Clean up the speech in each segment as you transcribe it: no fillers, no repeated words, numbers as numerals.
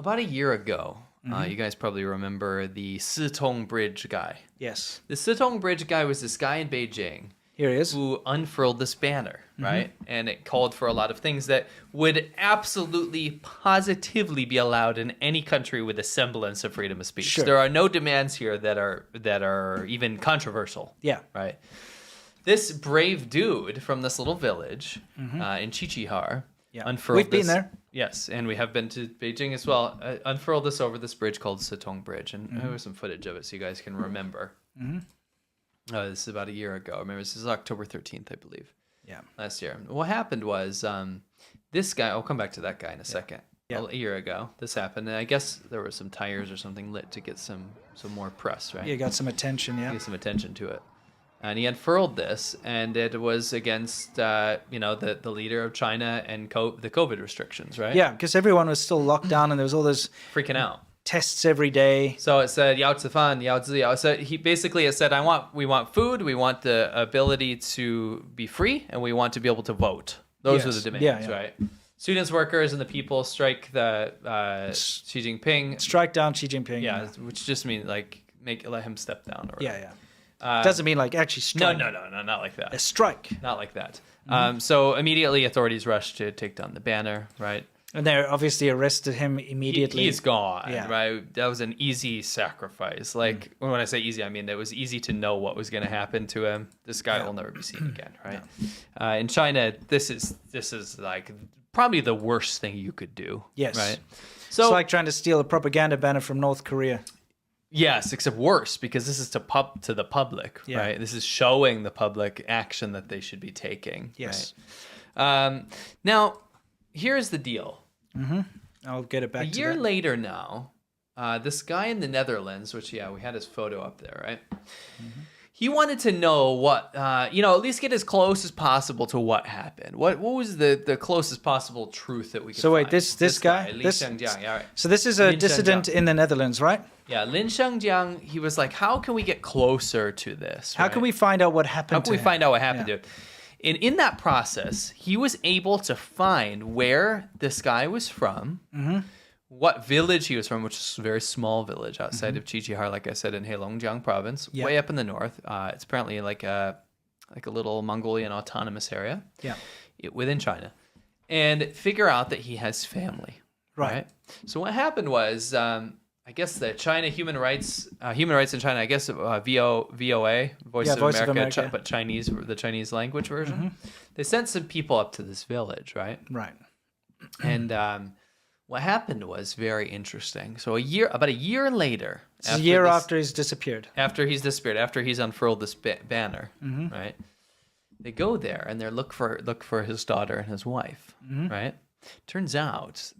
about a year ago, you guys probably remember the Sitong Bridge guy. Yes. The Sitong Bridge guy was this guy in Beijing. Here he is. Who unfurled this banner, right? And it called for a lot of things that would absolutely, positively be allowed in any country with a semblance of freedom of speech. Sure. There are no demands here that are even controversial. Yeah. Right. This brave dude from this little village in Qiqihar unfurled We've been this- there. Yes, and we have been to Beijing as well. Unfurled this over this bridge called Sitong Bridge, and there was some footage of it so you guys can remember. This is about a year ago. Remember, this is October 13th, I believe. Yeah. Last year. What happened was this guy, I'll come back to that guy in a second. Yeah. A year ago, this happened. And I guess there were some tires or something lit to get some more press, right? You got some attention, yeah. Get some attention to it. And he unfurled this, and it was against, the leader of China and the COVID restrictions, right? Yeah, because everyone was still locked down and there was all those Freaking out. tests every day. So it said Yao Zifan, Yao Zi. So it said we want food, we want the ability to be free, and we want to be able to vote. Those are the demands, right? Students, workers, and the people strike the Xi Jinping. Strike down Xi Jinping. Yeah, which just means like let him step down. Or Yeah. Doesn't mean like actually strike. No, not like that. A strike. Not like that. So immediately authorities rushed to take down the banner, right? And they obviously arrested him immediately. He's gone, Yeah. right? That was an easy sacrifice. Like, when I say easy, I mean it was easy to know what was going to happen to him. This guy will never be seen again, right? In China, this is like probably the worst thing you could do. Yes. Right? So it's like trying to steal a propaganda banner from North Korea. Yes, except worse, because this is to the public, right? This is showing the public action that they should be taking. Yes. Right? Now, here's the deal. I'll get it back to A year that. later now, this guy in the Netherlands, which, we had his photo up there, right? He wanted to know what, at least get as close as possible to what happened. What was the closest possible truth that we could So wait, find? this guy? Lin Shengjiang, yeah, right. So this is a Lin dissident Shengjiang. in the Netherlands, right? Yeah, Lin Shengjiang, he was like, how can we get closer to this? How right? can we find out what happened How to can we him? find out what happened to him? And in that process, he was able to find where this guy was from, what village he was from, which is a very small village outside of Qiqihar, like I said, in Heilongjiang province, way up in the north. It's apparently like a little Mongolian autonomous area within China. And figure out that he has family. Right? So what happened was... I guess the China human rights in China. I guess VOA, Voice of America, but the Chinese language version. They sent some people up to this village, right? Right. And what happened was very interesting. So about a year later, after he's disappeared, after he's unfurled this banner, right? They go there and they look for his daughter and his wife, right? Turns out.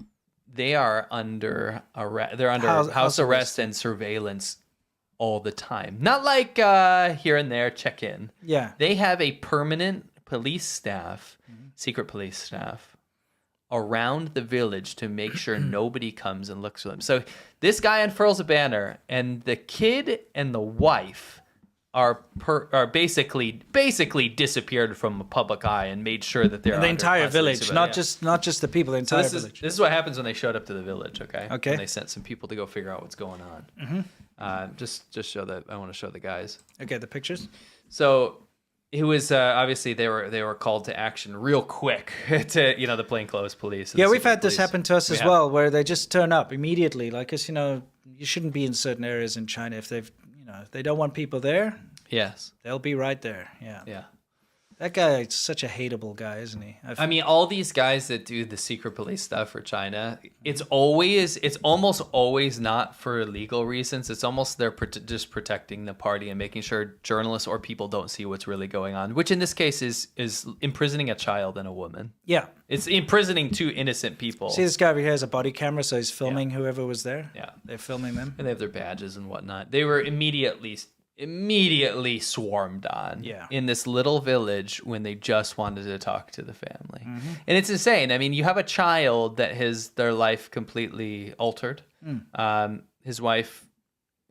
They are under arrest. They're under house arrest and surveillance all the time. Not like here and there check in. Yeah. They have a permanent police staff, secret police staff, around the village to make sure nobody comes and looks for them. So this guy unfurls a banner, and the kid and the wife are basically disappeared from a public eye and made sure that they're the entire village, supervision. not just the people, the entire village. This is what happens when they showed up to the village. Okay. Okay. And they sent some people to go figure out what's going on. Just show that. I want to show the guys. Okay, the pictures. So it was obviously they were called to action real quick to the plainclothes police. Yeah, we've had this happen to us as well, where they just turn up immediately. Like, as you know, you shouldn't be in certain areas in China if if they don't want people there. Yes. They'll be right there. Yeah. Yeah. That guy is such a hateable guy, isn't he? I mean, all these guys that do the secret police stuff for China, it's almost always not for legal reasons. It's almost they're just protecting the party and making sure journalists or people don't see what's really going on, which in this case is imprisoning a child and a woman. Yeah. It's imprisoning two innocent people. See, this guy over here has a body camera, so he's filming whoever was there. Yeah. They're filming them. And they have their badges and whatnot. They were immediately swarmed on in this little village when they just wanted to talk to the family. And it's insane. I mean, you have a child that has their life completely altered. His wife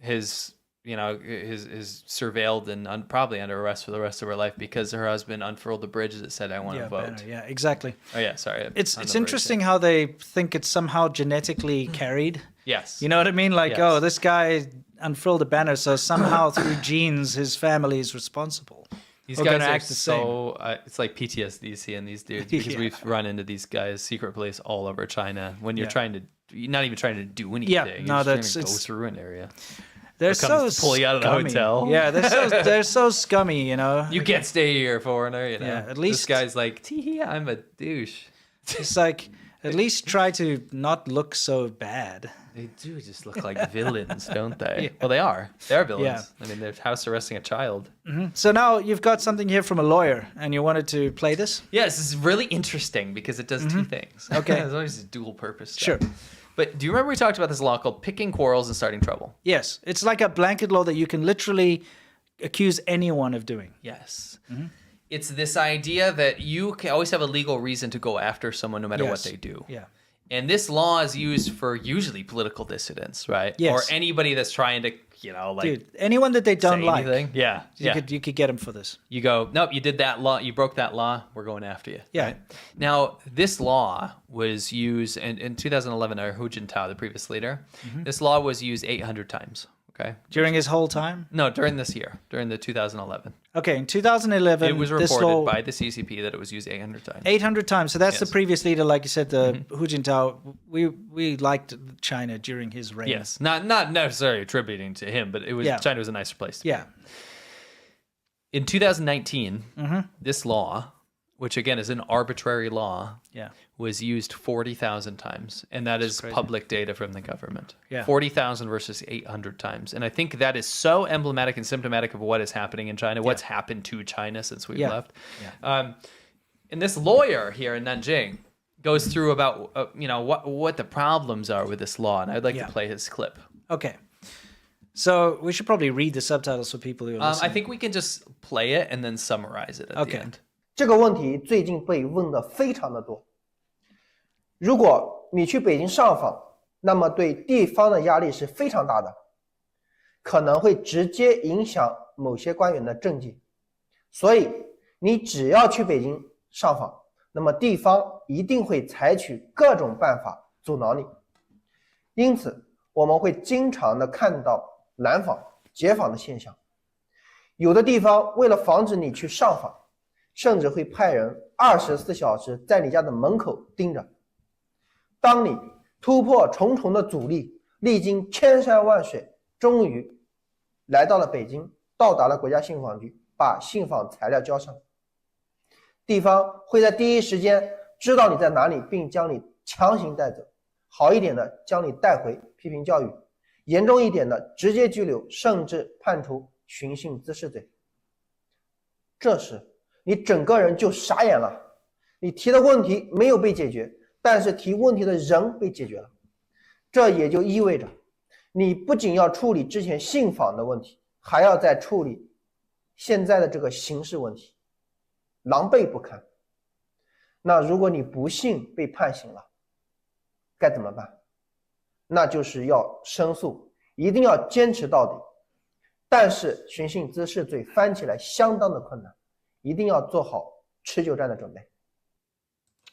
has is surveilled and probably under arrest for the rest of her life because her husband unfurled the bridge that said, "I want to vote." Banner, yeah, exactly. Oh yeah, sorry. It's interesting how they think it's somehow genetically carried. Yes. You know what I mean? Like, Yes. oh, this guy unfurled a banner, so somehow through genes, his family is responsible. These We're guys gonna are act the same. it's like PTSD seeing these dudes because we've run into these guys, secret police all over China. When you're you're not even trying to do anything. Yeah, you're no, just trying to go through an area. They're so pull you out of the scummy. hotel. Yeah, they're so scummy, you know. You can't stay here, foreigner. You know. Yeah, at least this guy's like, "Tee, I'm a douche." It's like, at least try to not look so bad. They do just look like villains, don't they? Yeah. Well, they are. They're villains. Yeah. I mean, they're house arresting a child. Mm-hmm. So now you've got something here from a lawyer, and you wanted to play this? Yes, this is really interesting because it does two things. Okay. There's always a dual purpose stuff. Sure. But do you remember we talked about this law called picking quarrels and starting trouble? Yes. It's like a blanket law that you can literally accuse anyone of doing. Yes. Mm-hmm. It's this idea that you can always have a legal reason to go after someone no matter what they do. Yeah. And this law is used for usually political dissidents, right? Yes. Or anybody that's trying to, Dude, anyone that they don't like. Anything. Yeah. You could get them for this. You go, nope, you did that law. You broke that law. We're going after you. Yeah. Right? Now, this law was used in 2011, Hu Jintao, the previous leader, this law was used 800 times. Okay. During his whole time? No, during this year, during the 2011. Okay, in 2011, it was reported by the CCP that it was used 800 times. 800 times. So that's the previous leader, like you said, the Hu Jintao. We liked China during his reign. Yes, not necessarily attributing to him, but it was China was a nicer place. Yeah. In 2019, this law, which again is an arbitrary law, was used 40,000 times. And that is public data from the government. Yeah. 40,000 versus 800 times. And I think that is so emblematic and symptomatic of what is happening in China, what's happened to China since we've left. Yeah. And this lawyer here in Nanjing goes through about, what the problems are with this law. And I'd like to play his clip. Okay. So we should probably read the subtitles for people who are listening. I think we can just play it and then summarize it at the end. 这个问题最近被问得非常的多。如果你去北京上访，那么对地方的压力是非常大的，可能会直接影响某些官员的政绩。所以你只要去北京上访，那么地方一定会采取各种办法阻挠你。因此，我们会经常的看到拦访、截访的现象。有的地方为了防止你去上访，甚至会派人24小时在你家的门口盯着。当你突破重重的阻力，历经千山万水，终于来到了北京，到达了国家信访局，把信访材料交上，地方会在第一时间知道你在哪里，并将你强行带走，好一点的将你带回批评教育，严重一点的直接拘留，甚至判处寻衅滋事罪。这时你整个人就傻眼了，你提的问题没有被解决，但是提问题的人被解决了。这也就意味着你不仅要处理之前信访的问题，还要再处理现在的这个刑事问题，狼狈不堪。那如果你不幸被判刑了，该怎么办？那就是要申诉，一定要坚持到底。但是寻衅滋事罪翻起来相当的困难，一定要做好持久战的准备。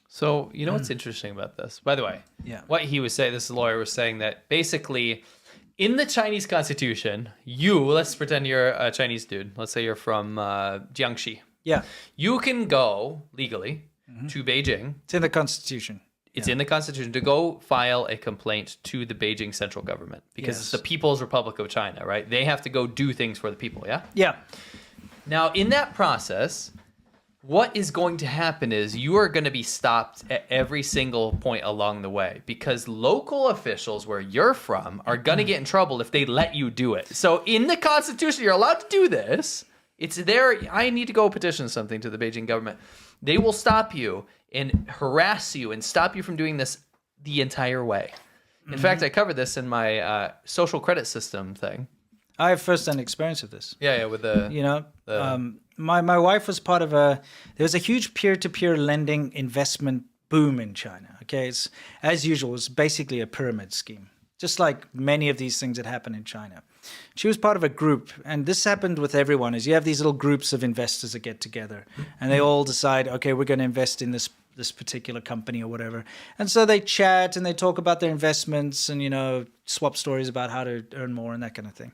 So, you know what's interesting about this? By the way, what he was saying, this lawyer was saying that basically in the Chinese constitution, let's pretend you're a Chinese dude. Let's say you're from Jiangxi. Yeah. You can go legally to Beijing. It's in the constitution. It's in the constitution to go file a complaint to the Beijing central government because it's the People's Republic of China, right? They have to go do things for the people, yeah? Yeah. Now, in that process, what is going to happen is you are going to be stopped at every single point along the way because local officials where you're from are going to get in trouble if they let you do it. So in the Constitution, you're allowed to do this. It's there. I need to go petition something to the Beijing government. They will stop you and harass you and stop you from doing this the entire way. In fact, I covered this in my social credit system thing. I have first-hand experience of this. Yeah, with the... My wife was part of there was a huge peer-to-peer lending investment boom in China. Okay, as usual, it's basically a pyramid scheme, just like many of these things that happen in China. She was part of a group, and this happened with everyone, is you have these little groups of investors that get together, and they all decide, okay, we're going to invest in this particular company or whatever. And so they chat and they talk about their investments and, swap stories about how to earn more and that kind of thing.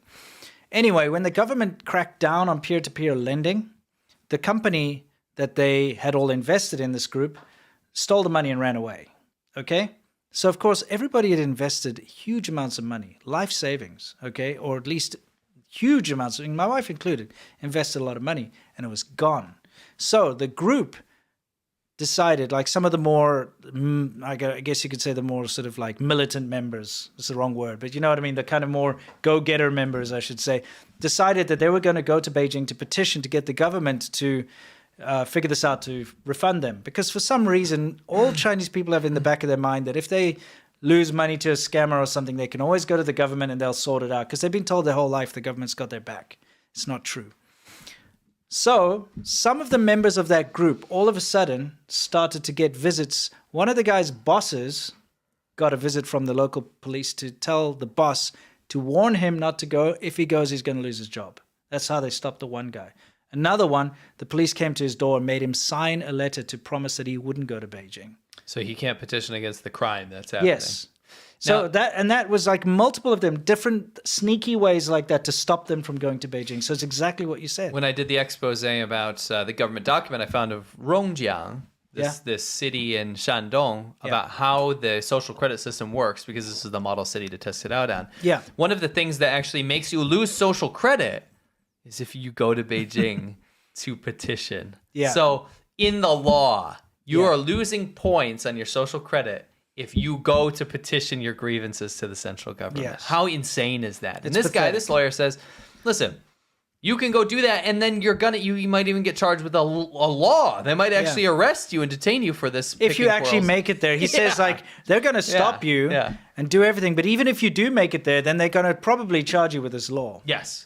Anyway, when the government cracked down on peer-to-peer lending, the company that they had all invested in this group stole the money and ran away. Okay? So, of course, everybody had invested huge amounts of money, life savings, okay, or at least huge amounts, my wife included, invested a lot of money, and it was gone. So the group decided, like some of the more, I guess you could say the more sort of like militant members, it's the wrong word, but you know what I mean, the kind of more go-getter members, I should say, decided that they were going to go to Beijing to petition to get the government to figure this out, to refund them. Because for some reason, all Chinese people have in the back of their mind that if they lose money to a scammer or something, they can always go to the government and they'll sort it out. Because they've been told their whole life the government's got their back. It's not true. So some of the members of that group all of a sudden started to get visits. One of the guy's bosses got a visit from the local police to tell the boss to warn him not to go. If he goes, he's going to lose his job. That's how they stopped the one guy. Another one, the police came to his door and made him sign a letter to promise that he wouldn't go to Beijing. So he can't petition against the crime that's happening. Yes. So that was like multiple of them, different sneaky ways like that to stop them from going to Beijing. So it's exactly what you said. When I did the expose about the government document I found of Rongjiang, this city in Shandong, about how the social credit system works, because this is the model city to test it out on. Yeah. One of the things that actually makes you lose social credit is if you go to Beijing to petition. Yeah. So in the law, you are losing points on your social credit if you go to petition your grievances to the central government. Yes. How insane is that? And It's pathetic. this lawyer says, listen, you can go do that, and then you might even get charged with a law. They might actually arrest you and detain you for this. If you actually make it there. He says, like, they're going to stop you and do everything. But even if you do make it there, then they're going to probably charge you with this law. Yes.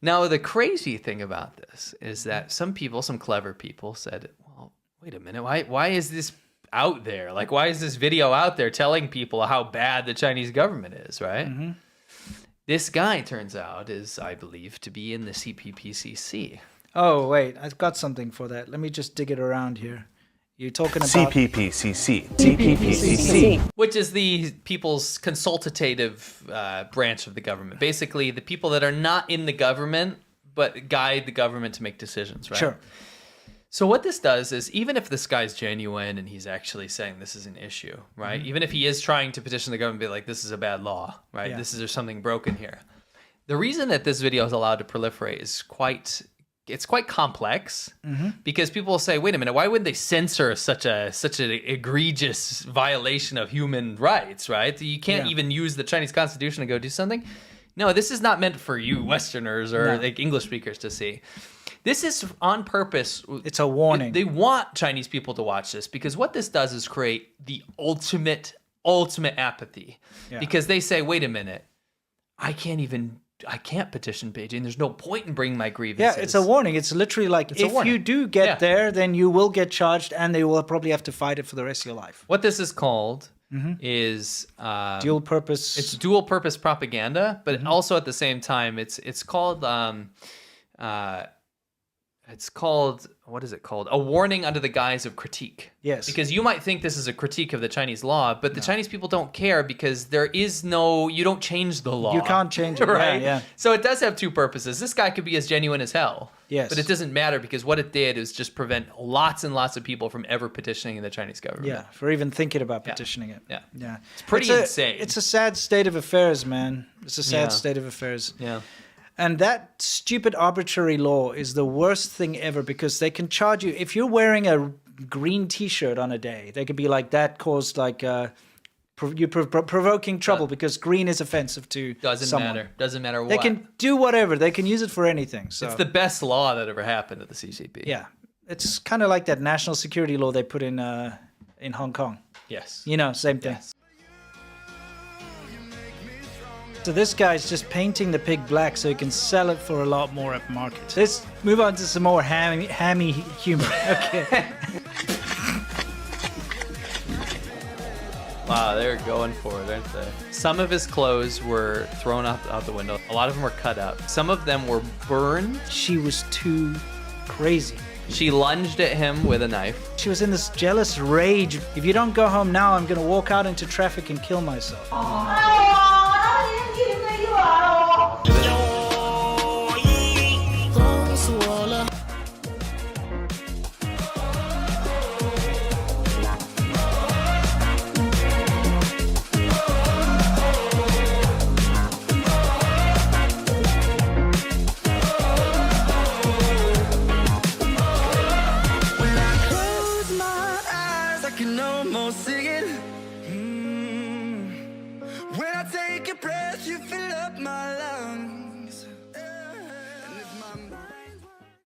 Now, the crazy thing about this is that some clever people said, well, wait a minute, why is this out there? Like, why is this video out there telling people how bad the Chinese government is, right? Mm-hmm. This guy, turns out, is, I believe, to be in the CPPCC. Oh, wait, I've got something for that. Let me just dig it around here. You're talking about... CPPCC. Which is the people's consultative branch of the government. Basically, the people that are not in the government, but guide the government to make decisions, right? Sure. So what this does is, even if this guy's genuine and he's actually saying this is an issue, right? Even if he is trying to petition the government, be like, this is a bad law, right? Yeah. There's something broken here. The reason that this video is allowed to proliferate is quite complex, because people will say, wait a minute, why wouldn't they censor such an egregious violation of human rights, right? You can't even use the Chinese Constitution to go do something. No, this is not meant for you Westerners or like English speakers to see. This is on purpose. It's a warning. They want Chinese people to watch this, because what this does is create the ultimate apathy. Yeah. Because they say, wait a minute, I can't petition Beijing. There's no point in bringing my grievances. Yeah, it's a warning. It's literally like, if you do get there, then you will get charged, and they will probably have to fight it for the rest of your life. What this is called is dual purpose. It's dual purpose propaganda, but also at the same time, it's called what is it called? A warning under the guise of critique. Yes. Because you might think this is a critique of the Chinese law, but the Chinese people don't care, because you don't change the law. You can't change it, right? Yeah. So it does have two purposes. This guy could be as genuine as hell. Yes. But it doesn't matter, because what it did is just prevent lots and lots of people from ever petitioning the Chinese government. Yeah, for even thinking about petitioning it. Yeah. Yeah. It's pretty insane. It's a sad state of affairs, man. It's a sad state of affairs. Yeah. And that stupid arbitrary law is the worst thing ever, because they can charge you. If you're wearing a green T-shirt on a day, they could be like, that caused like provoking trouble because green is offensive to someone. Doesn't matter what. They can do whatever. They can use it for anything. So it's the best law that ever happened at the CCP. Yeah. It's kind of like that national security law they put in Hong Kong. Yes. Same thing. Yes. So this guy's just painting the pig black so he can sell it for a lot more at market. Let's move on to some more hammy humor. Okay. Wow, Wow, they're going for it, aren't they? Some of his clothes were thrown out the window. A lot of them were cut up. Some of them were burned. She was too crazy. She lunged at him with a knife. She was in this jealous rage. If you don't go home now, I'm going to walk out into traffic and kill myself. When I take a breath, you fill up my life.